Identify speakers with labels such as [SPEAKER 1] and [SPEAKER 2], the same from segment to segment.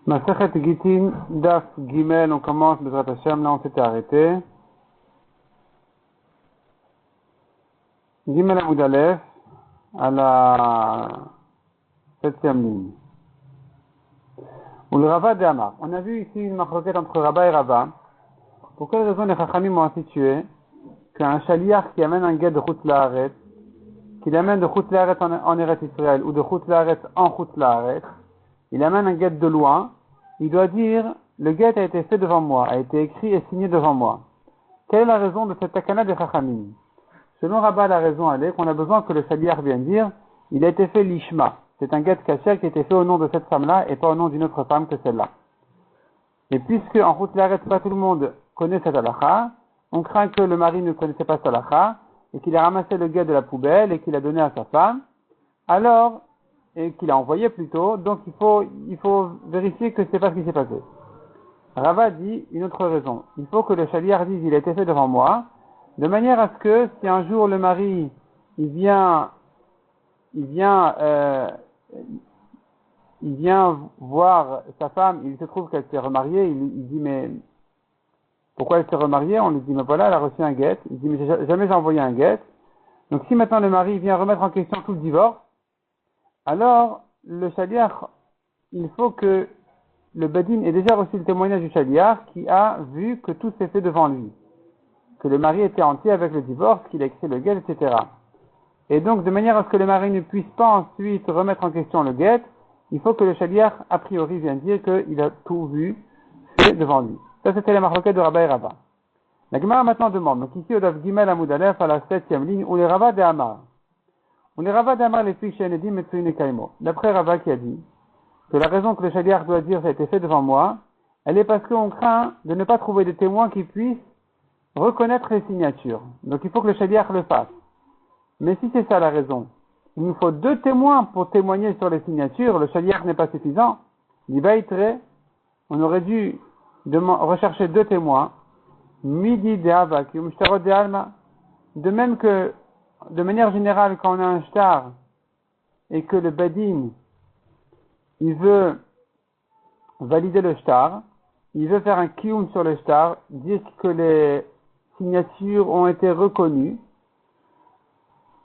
[SPEAKER 1] Masachet Gitin, Daf Gimel, on commence, Bezrat Hashem, là on s'était arrêté. Gimel Amoud Aleph, à la 7e ligne. Ou le Rava de Amar. On a vu ici une marloquette entre Rabba et Rava. Pour quelle raison les Chachamim ont institué qu'un chaliar qui amène un guet de Chutz La'aretz, qui l'amène de Chutz La'aretz en Eretz Israël ou de Chutz La'aretz en Chutz La'aretz, il amène un guet de loin, il doit dire le guet a été fait devant moi, a été écrit et signé devant moi. Quelle est la raison de cette takana des Chachamim? Selon Rabba, la raison elle est qu'on a besoin que le chaliar vienne dire il a été fait l'ishma. C'est un guet kasher qui a été fait au nom de cette femme-là et pas au nom d'une autre femme que celle-là. Et puisque en Chutz La'aretz pas tout le monde connaît cette halakha, on craint que le mari ne connaissait pas cette halakha et qu'il a ramassé le guet de la poubelle et qu'il a donné à sa femme, alors, et qu'il a envoyé plutôt, donc il faut vérifier que c'est pas ce qui s'est passé. Rava dit une autre raison. Il faut que le chaliar dise il a été fait devant moi, de manière à ce que si un jour le mari il vient voir sa femme, il se trouve qu'elle s'est remariée, il dit mais pourquoi elle s'est remariée? On lui dit mais voilà, elle a reçu un guet. Il dit mais jamais j'ai envoyé un guet. Donc si maintenant le mari vient remettre en question tout le divorce, alors le chaliar, il faut que le badin ait déjà reçu le témoignage du chaliar qui a vu que tout s'est fait devant lui, que le mari était entier avec le divorce, qu'il a écrit le guet, etc. Et donc de manière à ce que le mari ne puisse pas ensuite remettre en question le guet, il faut que le chaliar a priori vienne dire qu'il a tout vu fait devant lui. Ça c'était la marloquette de Rabba et Rava. La Gemara maintenant demande, donc ici au Daf Gimel Amoud Aleph à la 7e ligne, où les Rava de Amar. Où les Rava de Amar les filles chez Enedim Metsuine Kaimo. D'après Rava qui a dit que la raison que le chaliar doit dire ça a été fait devant moi, elle est parce qu'on craint de ne pas trouver de témoins qui puissent reconnaître les signatures. Donc il faut que le chaliar le fasse. Mais si c'est ça la raison, il nous faut 2 témoins pour témoigner sur les signatures, le chaliar n'est pas suffisant. On aurait dû rechercher 2 témoins. Midi de Havak, Mishtarot de Alma. De même que, de manière générale, quand on a un shtar et que le badin, il veut valider le shtar, il veut faire un kiyum sur le shtar, dire que les signatures ont été reconnues,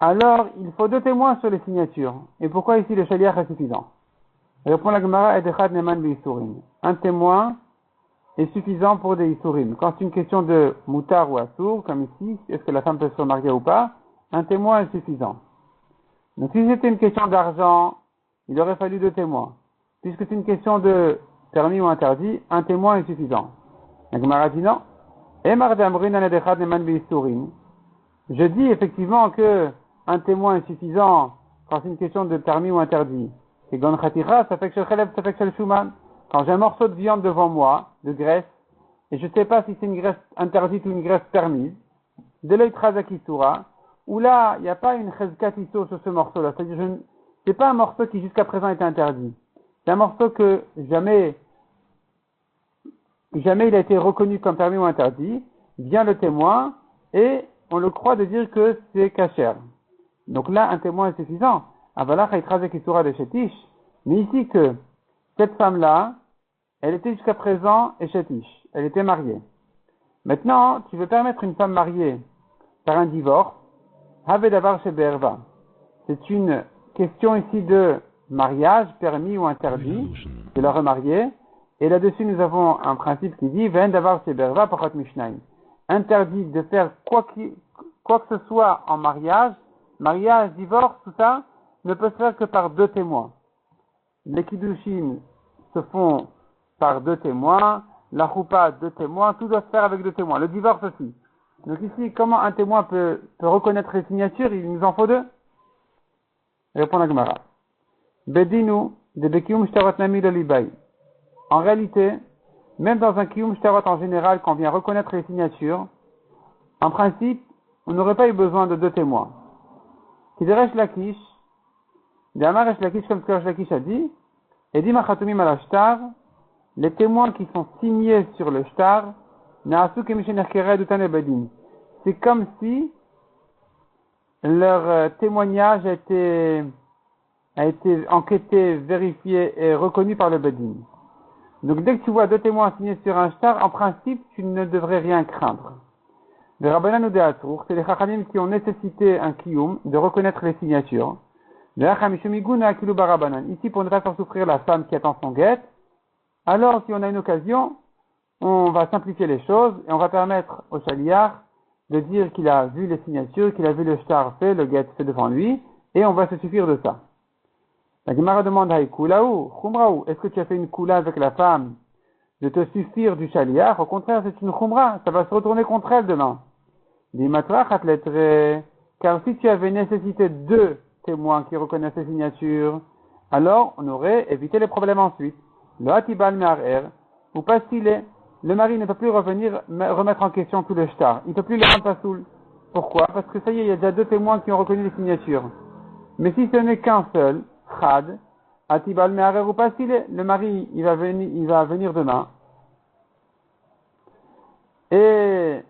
[SPEAKER 1] alors il faut 2 témoins sur les signatures. Et pourquoi ici le chaliar est suffisant? Répond la Gemara, Edechad Neman Be'Isurim. Un témoin est suffisant pour des Isurim. Quand c'est une question de moutar ou assour, comme ici, est-ce que la femme peut se remarier ou pas, un témoin est suffisant. Donc si c'était une question d'argent, il aurait fallu 2 témoins. Puisque c'est une question de permis ou interdit, un témoin est suffisant. La Gemara dit non. Je dis effectivement que un témoin est suffisant quand c'est une question de permis ou interdit. C'est gon khatira, ça fait que ça fait que le shuman. Quand j'ai un morceau de viande devant moi, de graisse, et je ne sais pas si c'est une graisse interdite ou une graisse permise, de l'œil trazakisura, où là, il n'y a pas une chezkatiso sur ce morceau-là. C'est-à-dire, c'est pas un morceau qui jusqu'à présent était interdit. C'est un morceau que jamais il a été reconnu comme permis ou interdit. Vient le témoin, et on le croit de dire que c'est kasher. Donc là, un témoin est suffisant. Avala chaytrazakisura de shetish. Mais ici que cette femme-là, elle était jusqu'à présent échatiche. Elle était mariée. Maintenant, tu veux permettre une femme mariée par un divorce. Havedavar sheberva. C'est une question ici de mariage, permis ou interdit, de la remarier. Et là-dessus, nous avons un principe qui dit Vendavar sheberva pachat mishnaim. Interdit de faire quoi que ce soit en mariage, divorce, tout ça, ne peut se faire que par 2 témoins. Les kiddushin se font par 2 témoins, la choupa 2 témoins, tout doit se faire avec 2 témoins, le divorce aussi. Donc ici, comment un témoin peut reconnaître les signatures? Il nous en faut 2. Répond la Gemara. Bedinu de bekiyum shtarot nami de libay. En réalité, même dans un kiyum shtarot en général, quand on vient reconnaître les signatures, en principe, on n'aurait pas eu besoin de 2 témoins. Kideresh lakish, d'Amar lakish comme ce que Lakish a dit, et dit machatumim al shtar, les témoins qui sont signés sur le shtar, c'est comme si leur témoignage a été enquêté, vérifié et reconnu par le badin. Donc dès que tu vois deux témoins signés sur un shtar, en principe, tu ne devrais rien craindre. Les Rabbanan ou des Hatour, c'est les Chachamim qui ont nécessité un kiyum, de reconnaître les signatures. Ici, pour ne pas faire souffrir la femme qui attend son guet, alors si on a une occasion, on va simplifier les choses et on va permettre au shaliach de dire qu'il a vu les signatures, qu'il a vu le shtar fait, le guet fait devant lui, et on va se suffire de ça. La Gemara demande à Kulaou, Khumraou, est-ce que tu as fait une koula avec la femme de te suffire du shaliach? Au contraire, c'est une khumra, ça va se retourner contre elle demain. Car si tu avais nécessité de deux témoins qui reconnaissent les signatures, alors on aurait évité les problèmes ensuite. Le hatibal me'arer, ou pas stylé. Le mari ne peut plus remettre en question tout le shtar. Il ne peut plus le rendre pasoul. Pourquoi? Parce que ça y est, il y a déjà deux témoins qui ont reconnu les signatures. Mais si ce n'est qu'un seul, chad, hatibal me'arer ou pas stylé, le mari, il va venir demain. Et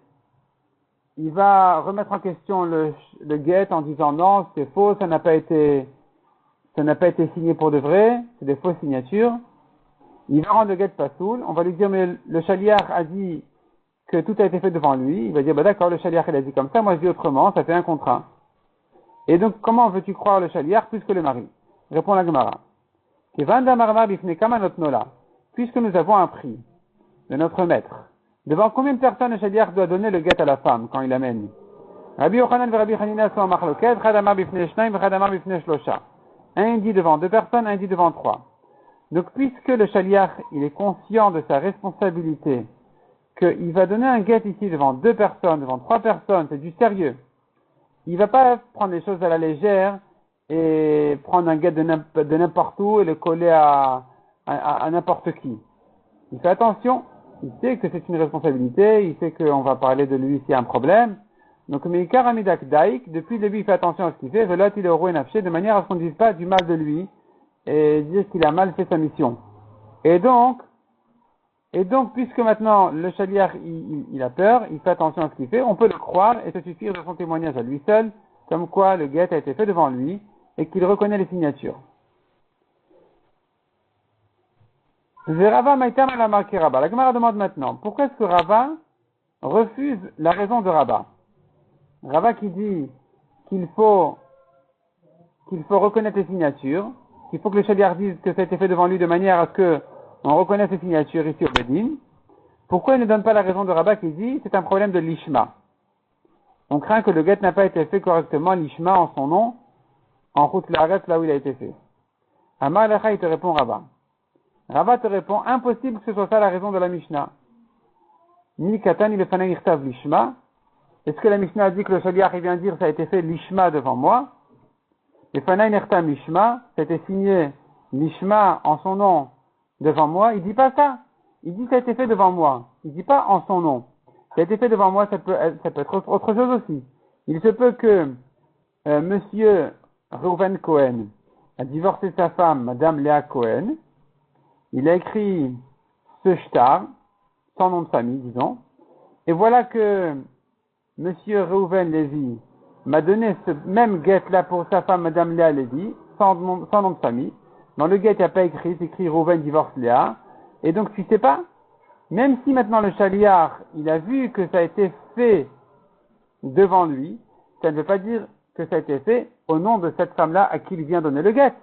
[SPEAKER 1] il va remettre en question le guet en disant non, c'est faux, ça n'a pas été signé pour de vrai, c'est des fausses signatures. Il va rendre le guet pasoul, on va lui dire mais le shaliach a dit que tout a été fait devant lui, il va dire bah d'accord, le shaliach il a dit comme ça, moi je dis autrement, ça fait un contrat. Et donc comment veux-tu croire le shaliach plus que le mari? Répond la Gemara. Puisque nous avons un prix de notre maître, devant combien de personnes le shaliach doit donner le guet à la femme quand il l'amène? Rabbi Yochanan et Rabbi Hanina sont en machloket, chad amar bifnei shnaim, chad amar bifnei shlosha. Un dit devant deux personnes, un dit devant trois. Donc puisque le shaliach, il est conscient de sa responsabilité, qu'il va donner un guet ici devant deux personnes, devant trois personnes, c'est du sérieux. Il va pas prendre les choses à la légère et prendre un guet de n'importe où et le coller à n'importe qui. Il fait attention, il sait que c'est une responsabilité, il sait qu'on va parler de lui s'il y a un problème. Donc, Meikar Amidak Daik, depuis le début, il fait attention à ce qu'il fait, Velot il est heureux et nafché, de manière à ce qu'on ne dise pas du mal de lui et dire qu'il a mal fait sa mission. Et donc, puisque maintenant le shaliach il a peur, il fait attention à ce qu'il fait, on peut le croire et se suffire de son témoignage à lui seul, comme quoi le guet a été fait devant lui et qu'il reconnaît les signatures. Rava Maïtam la marqué Rabba. La Gemara demande maintenant, pourquoi est-ce que Rava refuse la raison de Rabba? Rava qui dit qu'il faut reconnaître les signatures, qu'il faut que le shaliach dise que ça a été fait devant lui de manière à ce que on reconnaisse les signatures ici au Bedin. Pourquoi il ne donne pas la raison de Rava qui dit c'est un problème de l'ishma? On craint que le guet n'a pas été fait correctement, l'ishma en son nom, en route l'arrête là où il a été fait. Amar Lecha, il te répond Rava. Rava te répond, impossible que ce soit ça la raison de la Mishnah. Ni katan, ni le fanay irtav l'ishma. Est-ce que la Mishnah a dit que le shaliach vient dire ça a été fait l'ishma devant moi? Le fanay irtav l'ishma, ça a été signé l'ishma en son nom devant moi. Il dit pas ça. Il dit ça a été fait devant moi. Il dit pas en son nom. Ça a été fait devant moi, ça peut être autre chose aussi. Il se peut que Monsieur Reuven Cohen a divorcé sa femme, Madame Léa Cohen. Il a écrit ce shtar, sans nom de famille, disons. Et voilà que Monsieur Reuven Lévy m'a donné ce même guet-là pour sa femme, Madame Léa Lévy, sans nom de famille. Dans le guet, il n'y a pas écrit, c'est écrit Reuven divorce Léa. Et donc, tu sais pas, même si maintenant le shaliach, il a vu que ça a été fait devant lui, ça ne veut pas dire que ça a été fait au nom de cette femme-là à qui il vient donner le guet.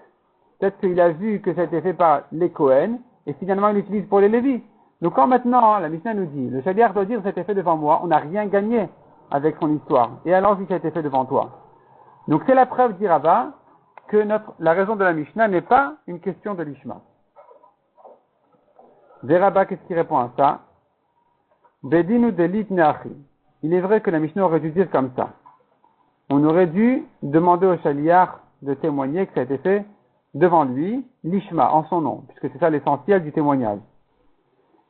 [SPEAKER 1] Peut-être qu'il a vu que ça a été fait par les Cohen, et finalement il l'utilise pour les Lévis. Donc quand maintenant, la Mishnah nous dit, le shaliach doit dire que ça a été fait devant moi, on n'a rien gagné avec son histoire. Et alors si ça a été fait devant toi. Donc c'est la preuve, dit Rava, que la raison de la Mishnah n'est pas une question de l'ishma. Veraba, qu'est-ce qui répond à ça? Bedinu delit neachi. Il est vrai que la Mishnah aurait dû dire comme ça. On aurait dû demander au shaliach de témoigner que ça a été fait devant lui, l'ishma, en son nom, puisque c'est ça l'essentiel du témoignage.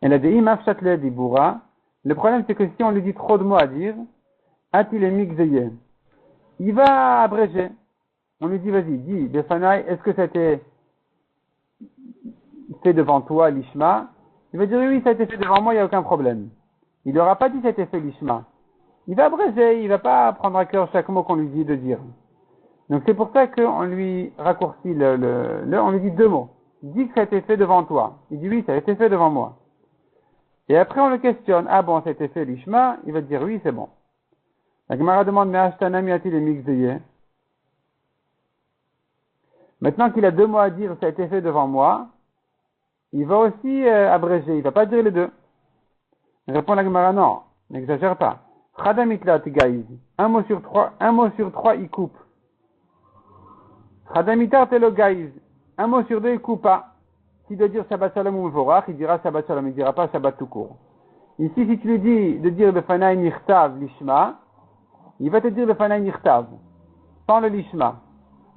[SPEAKER 1] Elle a dit imaf chatle dibura. Le problème, c'est que si on lui dit trop de mots à dire, atil emik il va abréger. On lui dit, vas-y, dis, Befanaï, est-ce que ça a été fait devant toi, l'ishma? Il va dire, oui, ça a été fait devant moi, il n'y a aucun problème. Il n'aura pas dit ça a été fait l'ishma. Il va abréger, il va pas prendre à cœur chaque mot qu'on lui dit de dire. Donc c'est pour ça qu'on lui raccourcit on lui dit deux mots. dit que ça a été fait devant toi. Il dit oui, ça a été fait devant moi. Et après on le questionne, ah bon, ça a été fait l'ishma, il va dire oui, c'est bon. La Gemara demande, mais Ashtana miati les mixdeye. Maintenant qu'il a 2 mots à dire, ça a été fait devant moi, il va aussi abréger, il va pas dire les deux. Répond la Gemara, non, n'exagère pas. Chadamitlat gaïz, un mot sur 3, il coupe. Chadamitar telo gaïz, un mot sur 2, il coupe pas. S'il doit dire Shabbat Shalom ou Vorach, il dira Shabbat Shalom, il dira pas Shabbat tout court. Ici, si tu lui dis de dire Befanaï Nirtav l'Ishma, il va te dire Befanaï Nirtav, sans le l'Ishma.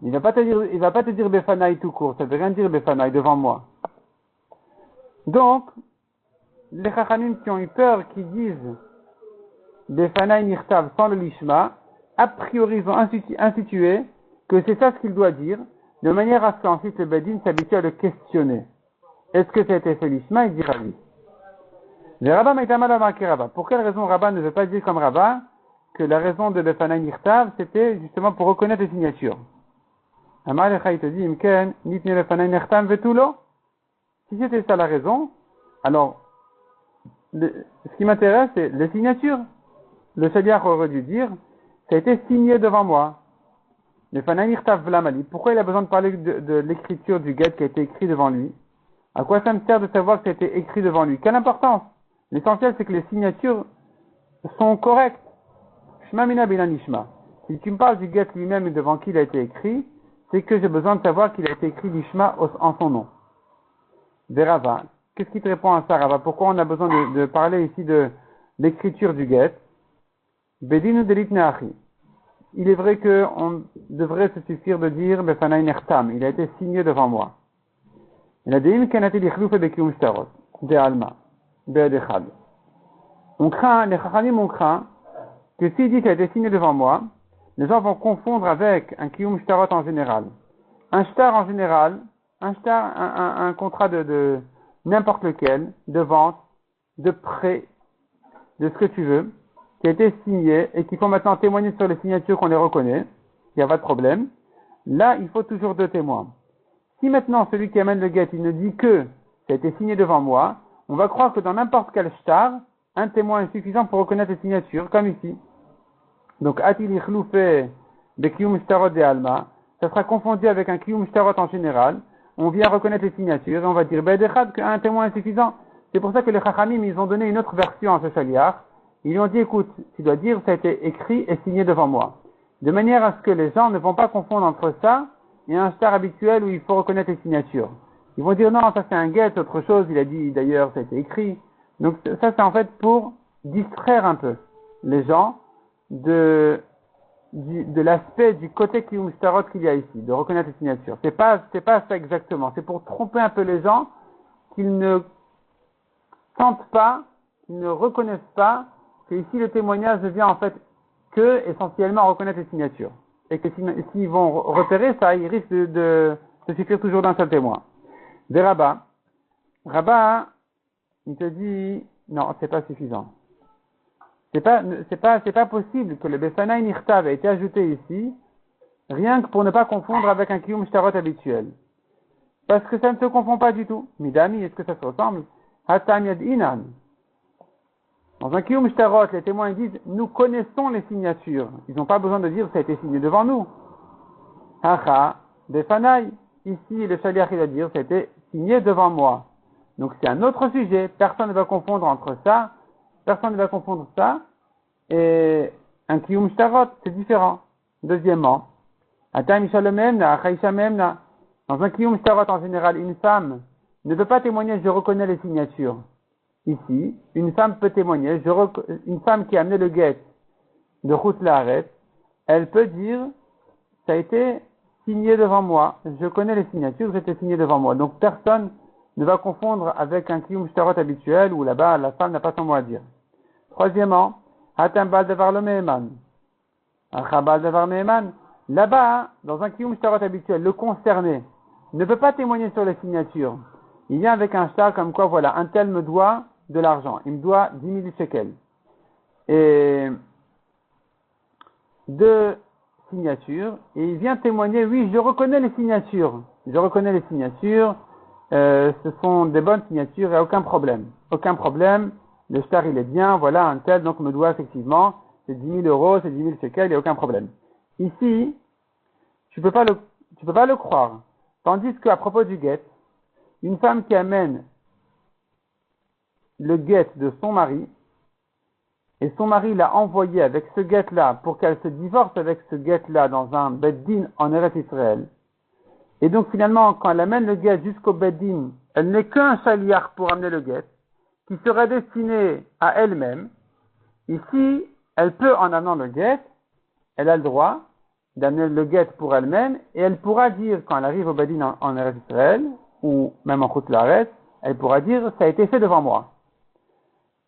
[SPEAKER 1] Il va pas te dire Befanaï tout court, ça veut rien dire Befanaï devant moi. Donc, les Chachamim qui ont eu peur, qui disent Befanaï Nirtav sans le l'Ishma, a priori ils ont institué que c'est ça ce qu'il doit dire, de manière à ce qu'ensuite le Bedin s'habitue à le questionner. Est-ce que ça a été fait l'Ishma? Il dira oui. Le Rabbah Maïtamal a marqué Rabbah. Pour quelle raison Rabbah ne veut pas dire comme Rabbah que la raison de Befanaï Nirtav, c'était justement pour reconnaître les signatures? Amar Lecha, il te dit, Imken, Nitne Befanaï Nirtav vetulo. Si c'était ça la raison, alors, ce qui m'intéresse, c'est les signatures. Le Shaliach aurait dû dire, ça a été signé devant moi. Befanaï Nirtav v'lamali. Pourquoi il a besoin de parler de l'écriture du guet qui a été écrit devant lui? À quoi ça me sert de savoir que ça a été écrit devant lui? Quelle importance? L'essentiel, c'est que les signatures sont correctes. Shma mina binan ishma. Si tu me parles du guet lui-même devant qui il a été écrit, c'est que j'ai besoin de savoir qu'il a été écrit l'ishma en son nom. Verava. Qu'est-ce qui te répond à ça, Rava? Pourquoi on a besoin de parler ici de l'écriture du guet? Bedinu delit neachi. Il est vrai qu'on devrait se suffire de dire Befanaï Nertam. Il a été signé devant moi. Il a dit Kanati lichlouf et bekium shtarot. De alma. Be'edechad. On craint, les chachamim ont craint, que s'il dit qu'il a été signé devant moi, les gens vont confondre avec un kiyum shtarot en général. Un shtar en général, un contrat de n'importe lequel, de vente, de prêt, de ce que tu veux, qui a été signé et qu'il faut maintenant témoigner sur les signatures qu'on les reconnaît, il n'y a pas de problème. Là, il faut toujours 2 témoins. Si maintenant celui qui amène le guet, il ne dit que ça a été signé devant moi, on va croire que dans n'importe quel shtar, un témoin est suffisant pour reconnaître les signatures, comme ici. Donc, atil ichloufé de kiyum shtarot de alma, ça sera confondu avec un kiyum shtarot en général. On vient reconnaître les signatures et on va dire be'edechad qu'un témoin est suffisant. C'est pour ça que les chachamim, ils ont donné une autre version à ce shaliach. Ils lui ont dit, écoute, tu dois dire ça a été écrit et signé devant moi. De manière à ce que les gens ne vont pas confondre entre ça et un shtar habituel où il faut reconnaître les signatures. Ils vont dire non, ça c'est un guet, autre chose, il a dit d'ailleurs ça a été écrit. Donc ça c'est en fait pour distraire un peu les gens de l'aspect du côté kiyum shtarot qu'il y a ici, de reconnaître les signatures. C'est pas ça exactement, c'est pour tromper un peu les gens qu'ils ne sentent pas, qu'ils ne reconnaissent pas que ici le témoignage ne vient en fait que essentiellement reconnaître les signatures. Et que s'ils vont repérer ça, ils risquent de se suffire toujours d'un seul témoin. Des Rabbah, il te dit, non, c'est pas suffisant. C'est pas possible que le Befanaï Nirtav ait été ajouté ici, rien que pour ne pas confondre avec un kiyum shtarot habituel. Parce que ça ne se confond pas du tout. Midami, est-ce que ça se ressemble? Hatam yad inan. Dans un kiyum shtarot, les témoins disent, nous connaissons les signatures. Ils n'ont pas besoin de dire, ça a été signé devant nous. Hacha, Befanaï. Ici, le shaliach, il va dire, ça a été signé devant moi. Donc c'est un autre sujet. Personne ne va confondre entre ça. Personne ne va confondre ça et un kiyum shtarot. C'est différent. Deuxièmement, Atam isha memna, acha isha memna. Dans un kiyum shtarot en général, une femme ne peut pas témoigner, je reconnais les signatures. Ici, une femme peut témoigner, une femme qui a amené le guet de Chutz La'aretz, elle peut dire, ça a été signé devant moi, je connais les signatures, c'était signé devant moi. Donc personne ne va confondre avec un kiyum shtarot habituel où là-bas la femme n'a pas son mot à dire. Troisièmement, Hatam bal devar lo me'eman. Acha bal devar me'eman. Là-bas, dans un kiyum shtarot habituel, le concerné ne peut pas témoigner sur les signatures. Il vient avec un shtar comme quoi, voilà, un tel me doit de l'argent, il me doit 10 000 shekels. Et 2 signatures, et il vient témoigner, oui, je reconnais les signatures, ce sont des bonnes signatures et aucun problème. Aucun problème, le shtar il est bien, voilà un tel, donc me doit effectivement, c'est 10 000 euros, c'est 10 000 shekels, il n'y a aucun problème. Ici, tu peux pas le croire. Tandis qu'à propos du guet, une femme qui amène le guet de son mari, et son mari l'a envoyé avec ce guet-là pour qu'elle se divorce avec ce guet-là dans un beddin en Eretz Israël. Et donc finalement, quand elle amène le guet jusqu'au beddin, elle n'est qu'un chaliar pour amener le guet, qui serait destiné à elle-même. Ici, elle peut, en amenant le guet, elle a le droit d'amener le guet pour elle-même, et elle pourra dire, quand elle arrive au beddin en Eretz Israël, ou même en Chutz La'aretz, elle pourra dire, ça a été fait devant moi.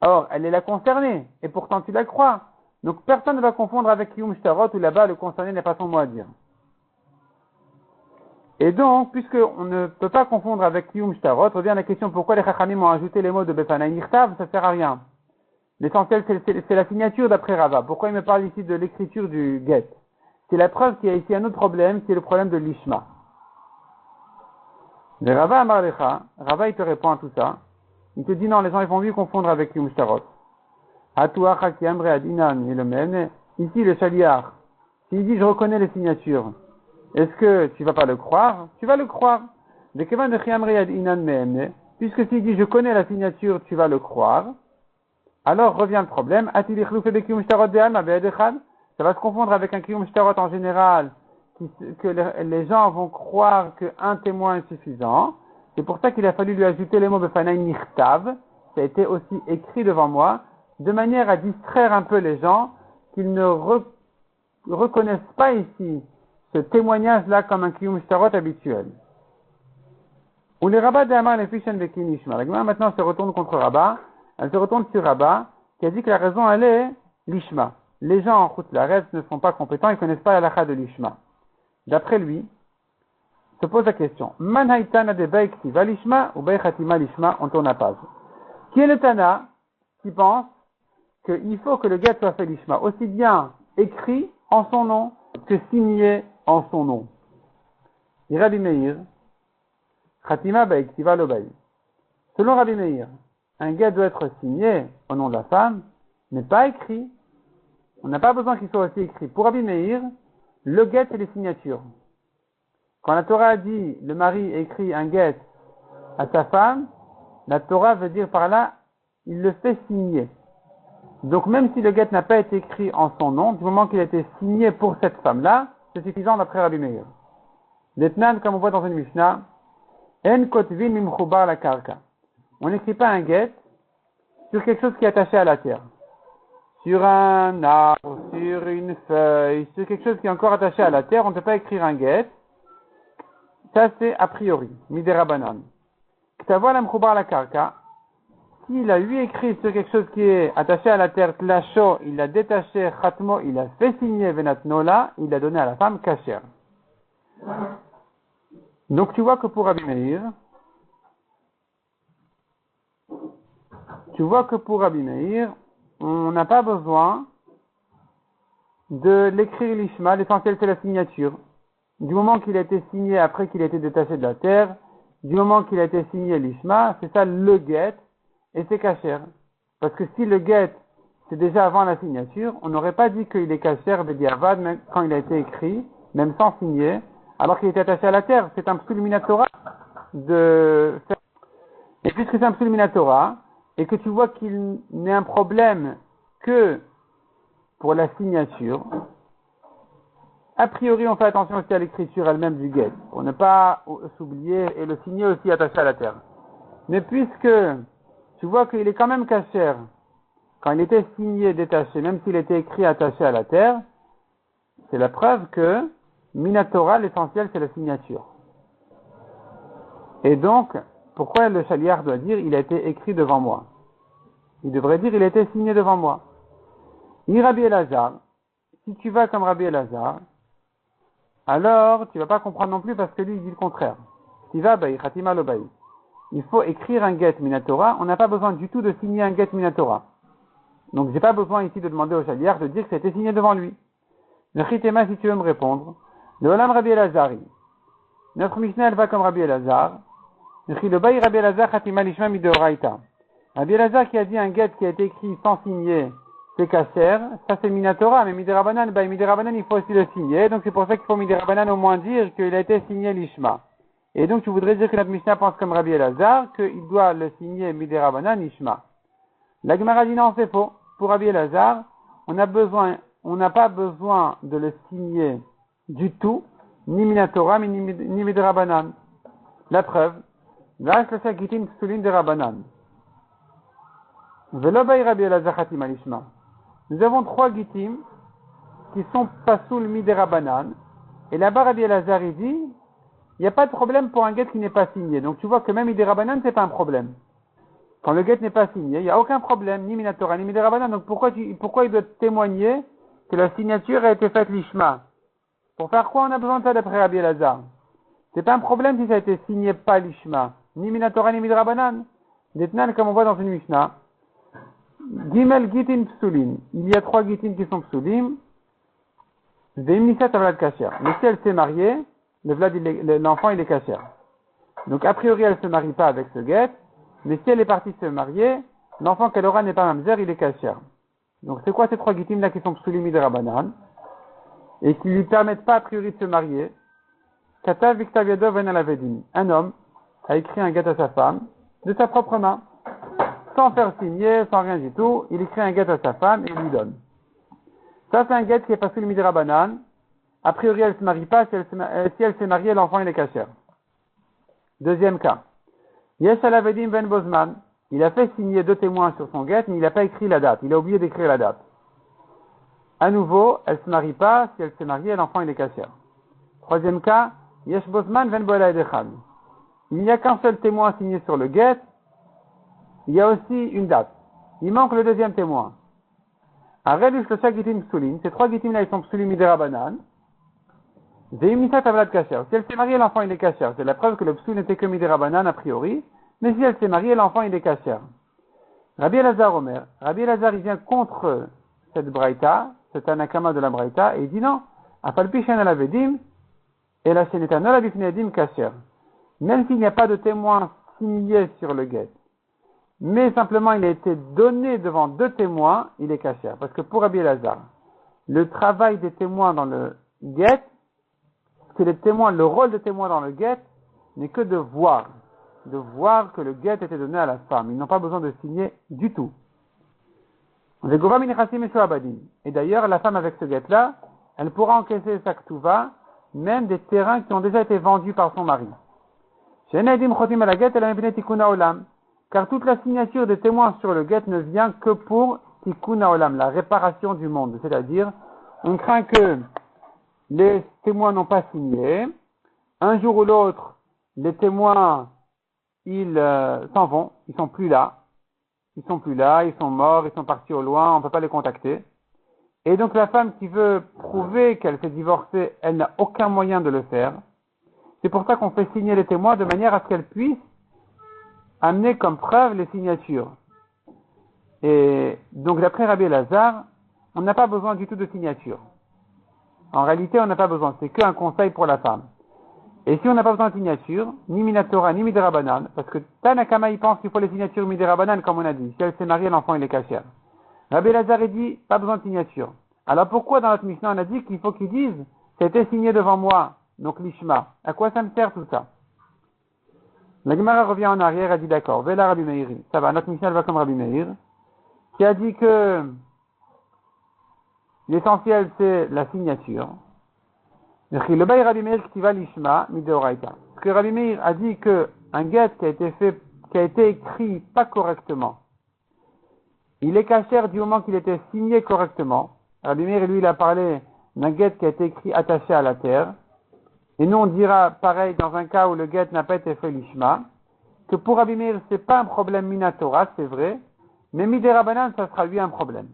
[SPEAKER 1] Or, elle est la concernée, et pourtant tu la crois. Donc personne ne va confondre avec Kiyum Shtarot, où là-bas le concerné n'a pas son mot à dire. Et donc, puisqu'on ne peut pas confondre avec Kiyum Shtarot, revient la question pourquoi les Chachamim ont ajouté les mots de Befanai Nirtav, ça sert à rien. L'essentiel, c'est la signature d'après Rava. Pourquoi il me parle ici de l'écriture du Get? C'est la preuve qu'il y a ici un autre problème, c'est le problème de l'Ishma. De Rava Amarlecha, Rava il te répond à tout ça. Il te dit non, les gens ils vont mieux confondre avec Kiyum Shtarot. Atuacha ki amre adinan et le men. Ici le chaliar, s'il dit je reconnais les signatures, est-ce que tu vas pas le croire? Tu vas le croire. De kevan de chi amre adinan men. Puisque s'il dit je connais la signature, tu vas le croire. Alors revient le problème. Ça va se confondre avec un Kiyum Shtarot en général, que les gens vont croire qu'un témoin est suffisant. C'est pour ça qu'il a fallu lui ajouter les mots Befanai Nirtav. Ça a été aussi écrit devant moi, de manière à distraire un peu les gens, qu'ils ne reconnaissent pas ici ce témoignage-là comme un Kiyum Shtarot habituel. Ou les rabbins d'Amar les Fishen Bekin Ishma. La Gemara maintenant se retourne contre Rabat. Elle se retourne sur Rabat, qui a dit que la raison, elle est l'Ishma. Les gens en Chutz La'aretz ne sont pas compétents, ils ne connaissent pas la halakha de l'Ishma. D'après lui, se pose la question, Man haïtana de Beik Tiva l'Ishma ou Beik Hatima l'Ishma, on tourne la page. Qui est le Tana qui pense qu'il faut que le guet soit fait l'Ishma, aussi bien écrit en son nom que signé en son nom? Et Rabbi Meir, Hatima Beik Tiva l'Obay. Selon Rabbi Meir, un guet doit être signé au nom de la femme, mais pas écrit. On n'a pas besoin qu'il soit aussi écrit. Pour Rabbi Meir, le guet, c'est les signatures. Quand la Torah dit, le mari écrit un guet à sa femme, la Torah veut dire par là, il le fait signer. Donc même si le guet n'a pas été écrit en son nom, du moment qu'il a été signé pour cette femme-là, c'est suffisant d'après Rabbi Meir. L'Etnan, comme on voit dans une Mishnah, En kotvin mimchubar la karka. On n'écrit pas un guet sur quelque chose qui est attaché à la terre. Sur un arbre, sur une feuille, sur quelque chose qui est encore attaché à la terre, on ne peut pas écrire un guet. Ça, c'est a priori, midera banan. Ktavo la mchubar la karka. S'il a écrit sur quelque chose qui est attaché à la terre, tlasho, il l'a détaché, khatmo, il a fait signer venatnola, il l'a donné à la femme kasher. Donc tu vois que pour Rabbi Meir, on n'a pas besoin de l'écrire l'ishma, l'essentiel c'est la signature. Du moment qu'il a été signé après qu'il a été détaché de la terre, du moment qu'il a été signé l'ishma, c'est ça le guet, et c'est kasher. Parce que si le guet, c'est déjà avant la signature, on n'aurait pas dit qu'il est kasher bediavad, même quand il a été écrit, même sans signer, alors qu'il était attaché à la terre. C'est un psul minatora de faire. Et puisque c'est un psul minatora, et que tu vois qu'il n'est un problème que pour la signature, a priori on fait attention aussi à l'écriture elle-même du guet, pour ne pas s'oublier et le signer aussi attaché à la terre. Mais puisque tu vois qu'il est quand même kasher, quand il était signé détaché, même s'il était écrit attaché à la terre, c'est la preuve que minatora, l'essentiel c'est la signature. Et donc, pourquoi le chaliar doit dire il a été écrit devant moi? Il devrait dire il a été signé devant moi. Rabbi Elazar, si tu vas comme Rabbi Elazar, alors tu vas pas comprendre non plus parce que lui il dit le contraire. Si va baï, khatima lo baï. Il faut écrire un get minatora, on n'a pas besoin du tout de signer un get minatora. Donc j'ai pas besoin ici de demander au chaliar de dire que ça a été signé devant lui. Le chitema, si tu veux me répondre, le olam Rabbi Elazari. Notre Mishnah elle va comme Rabbi Elazar. Rabbi Elazar Khatima Lishma Midoraita. Rabbi Elazar qui a dit un get qui a été écrit sans signer, c'est kasher, ça c'est Minatora, mais Midirabanan, Midirabanan il faut aussi le signer, donc c'est pour ça qu'il faut Midirabanan au moins dire qu'il a été signé Lishma. Et donc tu voudrais dire que notre Mishnah pense comme Rabbi Elazar, qu'il doit le signer Midirabanan Lishma. La Gemara dit non, c'est faux. Pour Rabbi Elazar, on n'a pas besoin de le signer du tout, ni Minatora, ni Midirabanan. La preuve, nous avons 3 gitim qui sont pasoul midirabanan. Et là-bas, Rabbi Elazar dit, il n'y a pas de problème pour un get qui n'est pas signé. Donc tu vois que même midirabanan, c'est pas un problème. Quand le get n'est pas signé, il n'y a aucun problème, ni minatora, ni midirabanan. Donc pourquoi il doit témoigner que la signature a été faite lishma? Pour faire quoi on a besoin de ça d'après Rabbi Elazar? C'est pas un problème si ça a été signé pas lishma. Ni minatora ni midrabanan. Detnan, comme on voit dans une Mishnah. Gimel gitin psulim. Il y a 3 gitin qui sont psulim. Veimnisat avlad kasher. Mais si elle s'est mariée, l'enfant il est kasher. Donc a priori elle se marie pas avec ce get. Mais si elle est partie se marier, l'enfant qu'elle aura n'est pas mamzer, il est kasher. Donc c'est quoi ces 3 gitim là qui sont psulim midrabanan? Et qui lui permettent pas a priori de se marier? Katav Viktav Yadov Ben Alavedin. Un homme a écrit un get à sa femme de sa propre main, sans faire signer, sans rien du tout. Il écrit un get à sa femme et il lui donne. Ça, c'est un get qui est passé le midrabanan. A priori, elle ne se marie pas. Si elle s'est mariée, l'enfant, il est kasher. Deuxième cas. Yesh Alavedin Ben Bozman. Il a fait signer 2 témoins sur son get, mais il n'a pas écrit la date. Il a oublié d'écrire la date. À nouveau, elle ne se marie pas. Si elle s'est mariée, l'enfant, il est kasher. Troisième cas. Yesh Bozman Ben Boela Edechad. Il n'y a qu'un seul témoin signé sur le get. Il y a aussi une date. Il manque le deuxième témoin. Arrête Shlosha Gitim Psulim. Ces 3 Gitim là, ils sont Psulim Midirabanan. Veimnisat Avlad Kasher. Si elle s'est mariée, l'enfant il est kasher. C'est la preuve que le Psul n'était que Midirabanan a priori. Mais si elle s'est mariée, l'enfant il est kasher. Rabbi Elazar Omer. Rabbi Elazar il vient contre cette braïta, cet anakama de la braïta, et il dit non. Afalpi Shen Alavedim. Et la Shenetanol Abifnedim kasher. Même s'il n'y a pas de témoin signé sur le get, mais simplement il a été donné devant 2 témoins, il est kasher. Parce que pour Rabbi Elazar, le travail des témoins dans le get, c'est le rôle de témoin dans le get n'est que de voir que le get était donné à la femme. Ils n'ont pas besoin de signer du tout. Et d'ailleurs, la femme avec ce get-là, elle pourra encaisser sa ktuva, même des terrains qui ont déjà été vendus par son mari. Car toute la signature des témoins sur le get ne vient que pour tikkun haolam, la réparation du monde. C'est-à-dire, on craint que les témoins n'ont pas signé. Un jour ou l'autre, les témoins, ils s'en vont, ils sont plus là. Ils sont morts, ils sont partis au loin, on ne peut pas les contacter. Et donc la femme qui veut prouver qu'elle s'est divorcée, elle n'a aucun moyen de le faire. C'est pour ça qu'on fait signer les témoins de manière à ce qu'elles puissent amener comme preuve les signatures. Et donc d'après Rabbi Elazar, on n'a pas besoin du tout de signature. En réalité, on n'a pas besoin, c'est qu'un conseil pour la femme. Et si on n'a pas besoin de signature, ni Minatora, ni Midrabanan, parce que Tanakama il pense qu'il faut les signatures Midrabanan comme on a dit. Si elle s'est mariée, l'enfant il est kasher. Rabbi Elazar dit, pas besoin de signature. Alors pourquoi dans notre Mishnah on a dit qu'il faut qu'ils disent, c'était signé devant moi, donc l'ishma. À quoi ça me sert tout ça? La Gemara revient en arrière, elle dit d'accord, Vela Rabbi Meir. Ça va, notre Mishnah va comme Rabbi Meir, qui a dit que l'essentiel c'est la signature. Le bail Rabbi Meir qui va l'ishma, mideoraita. Parce que Rabbi Meir a dit que un get qui a été écrit pas correctement, il est kasher du moment qu'il était signé correctement. Rabbi Meir, lui, il a parlé d'un get qui a été écrit attaché à la terre. Et nous, on dira, pareil, dans un cas où le get n'a pas été fait l'ishma, que pour Rabbi Meir, c'est pas un problème minatora, c'est vrai, mais miderabanan, ça sera lui un problème.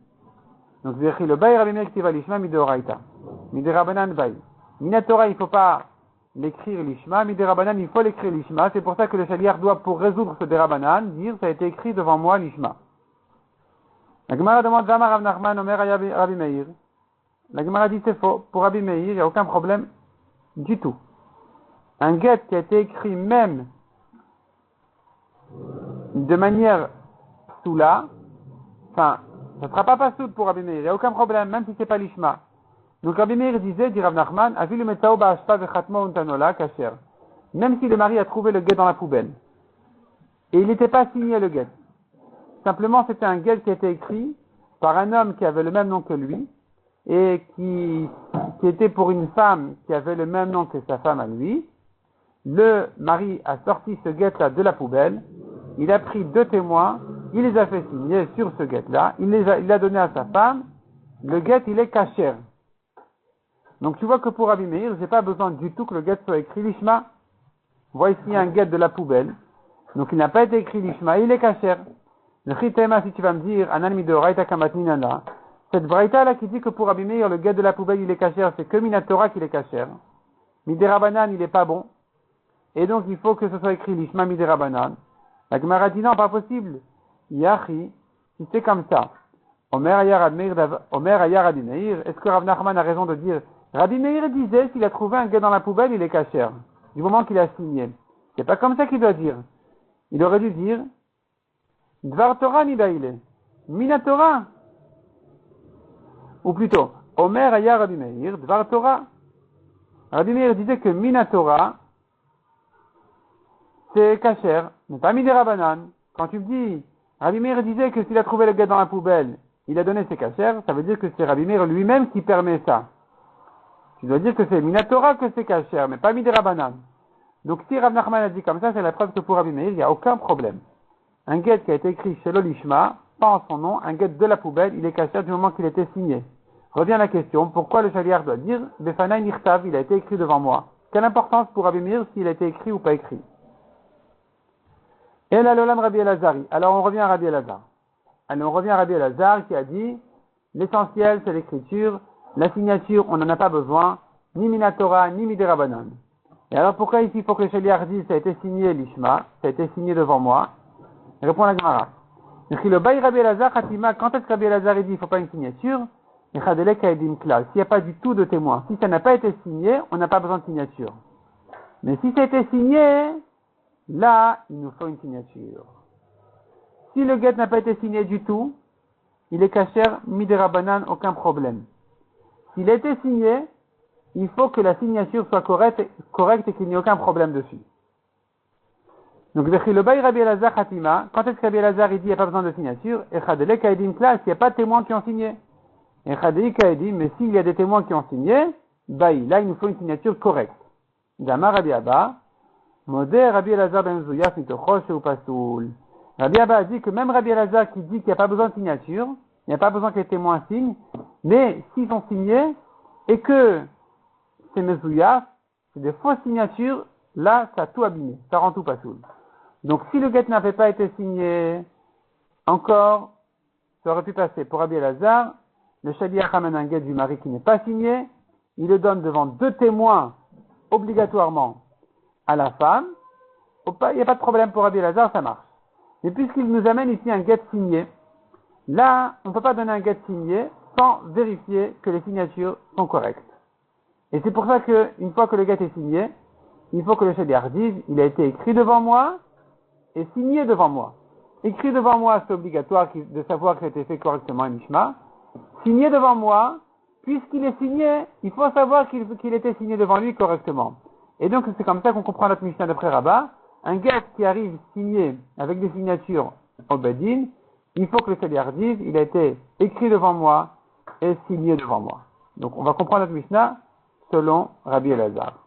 [SPEAKER 1] Donc, le bail Rabbi Meir qui va l'ishma, mideoraita. Miderabanan bail. Minatora, il ne faut pas l'écrire l'ishma, miderabanan, il faut l'écrire l'ishma. C'est pour ça que le shaliach doit, pour résoudre ce derabanan, dire, ça a été écrit devant moi l'ishma. La Gemara demande, Zama Rav Nachman Omer Rabbi Meir. La Gemara dit, c'est faux. Pour Rabbi Meir, il n'y a aucun problème du tout. Un get qui a été écrit même de manière soula, enfin, ça ne sera pas pasoul pour Rabbi Meir, il n'y a aucun problème, même si c'est pas l'ishma. Donc Rabbi Meir disait, dit Rav Nachman, avilu metao ba'ashpa vechatmo untanola kasher. Même si le mari a trouvé le guet dans la poubelle. Et il n'était pas signé le guet. Simplement, c'était un guet qui était écrit par un homme qui avait le même nom que lui, et qui était pour une femme qui avait le même nom que sa femme à lui. Le mari a sorti ce guet-là de la poubelle, il a pris 2 témoins, il les a fait signer sur ce guet-là, il l'a donné à sa femme, le guet il est kasher. Donc tu vois que pour Rabbi Meir, j'ai pas besoin du tout que le guet soit écrit l'ishma. Voici un guet de la poubelle, donc il n'a pas été écrit l'ishma, il est kasher. Le chitema, si tu vas me dire, anal midoraita kamatninana, cette braïta là qui dit que pour Rabbi Meir, le guet de la poubelle il est kasher, c'est que minatora qu'il est kasher. Miderabanan il est pas bon. Et donc il faut que ce soit écrit l'ishma miderabanan. La Gemara dit non, pas possible. Yachi, si c'est comme ça. Omer ayar Rabbi Meir, est-ce que Rav Nachman a raison de dire, Rabbi Meir disait, s'il a trouvé un guet dans la poubelle, il est kasher. Du moment qu'il a signé. C'est pas comme ça qu'il doit dire. Il aurait dû dire, Dvar Torah nidaile. Mina Torah. Ou plutôt, Omer ayar Rabbi Meir, Dvar Torah. Rabbi Meir disait que Mina Torah, c'est kasher, mais pas miderabanan. Quand tu me dis, Rabbi Meir disait que s'il a trouvé le guet dans la poubelle, il a donné ses kasher, ça veut dire que c'est Rabbi Meir lui-même qui permet ça. Tu dois dire que c'est minatora que c'est kasher, mais pas miderabanan. Donc si Rav Nachman a dit comme ça, c'est la preuve que pour Rabbi Meir, il n'y a aucun problème. Un guet qui a été écrit chez l'Olishma, pas en son nom, un guet de la poubelle, il est kasher du moment qu'il était signé. Revient la question, pourquoi le shaliach doit dire, Befanai Nirtav, il a été écrit devant moi. Quelle importance pour Rabbi Meir s'il a été écrit ou pas écrit? Et la Lolam Rabbi Elazari. Alors on revient à Rabbi Elazar. Alors on revient à Rabbi Elazar qui a dit, l'essentiel c'est l'écriture, la signature on n'en a pas besoin, ni Minatora, ni Miderabanan. Et alors pourquoi ici il faut que le shaliach dise ça a été signé l'Ishma, ça a été signé devant moi? Répond la Gemara. Le bail Rabbi Elazar Khatima, quand est-ce que Rabbi Elazar dit il ne faut pas une signature? S'il n'y a pas du tout de témoin. Si ça n'a pas été signé, on n'a pas besoin de signature. Mais si ça a été signé, là, il nous faut une signature. Si le guet n'a pas été signé du tout, il est kasher, miderabanan, aucun problème. S'il a été signé, il faut que la signature soit correcte et qu'il n'y ait aucun problème dessus. Donc, le bail Rabbi Elazar Khatima, quand est-ce que Rabbi Elazar dit il n'y a pas besoin de signature? Et Chadele Kaedim Klas, il n'y a pas de témoins qui ont signé. Et Chadei Kaedim, mais s'il y a des témoins qui ont signé, bail, là, il nous faut une signature correcte. Dama Rabbi Abba, Modé Rabbi Elazar ben Zouyaf mitochosh ou pasoul. Rabbi Abba a dit que même Rabbi Elazar qui dit qu'il n'y a pas besoin de signature, il n'y a pas besoin que les témoins signent, mais s'ils sont signés et que c'est Mezouyaf, c'est des fausses signatures, là ça a tout abîmé, ça rend tout pasoul. Donc si le guet n'avait pas été signé, encore, ça aurait pu passer. Pour Rabbi Elazar, le shaliach ramène un guet du mari qui n'est pas signé, il le donne devant 2 témoins obligatoirement à la femme, il n'y a pas de problème pour Rabbi Elazar, ça marche. Mais puisqu'il nous amène ici un guet signé, là, on ne peut pas donner un guet signé sans vérifier que les signatures sont correctes. Et c'est pour ça qu'une fois que le guet est signé, il faut que le shaliach dise, il a été écrit devant moi et signé devant moi. Écrit devant moi, c'est obligatoire de savoir que ça a été fait correctement à Mishma. Signé devant moi, puisqu'il est signé, il faut savoir qu'il était signé devant lui correctement. Et donc, c'est comme ça qu'on comprend notre Mishnah d'après Rabbah. Un guet qui arrive signé avec des signatures au Bedin, il faut que le shaliach dise, il a été écrit devant moi et signé devant moi. Donc, on va comprendre notre Mishnah selon Rabbi Elazar.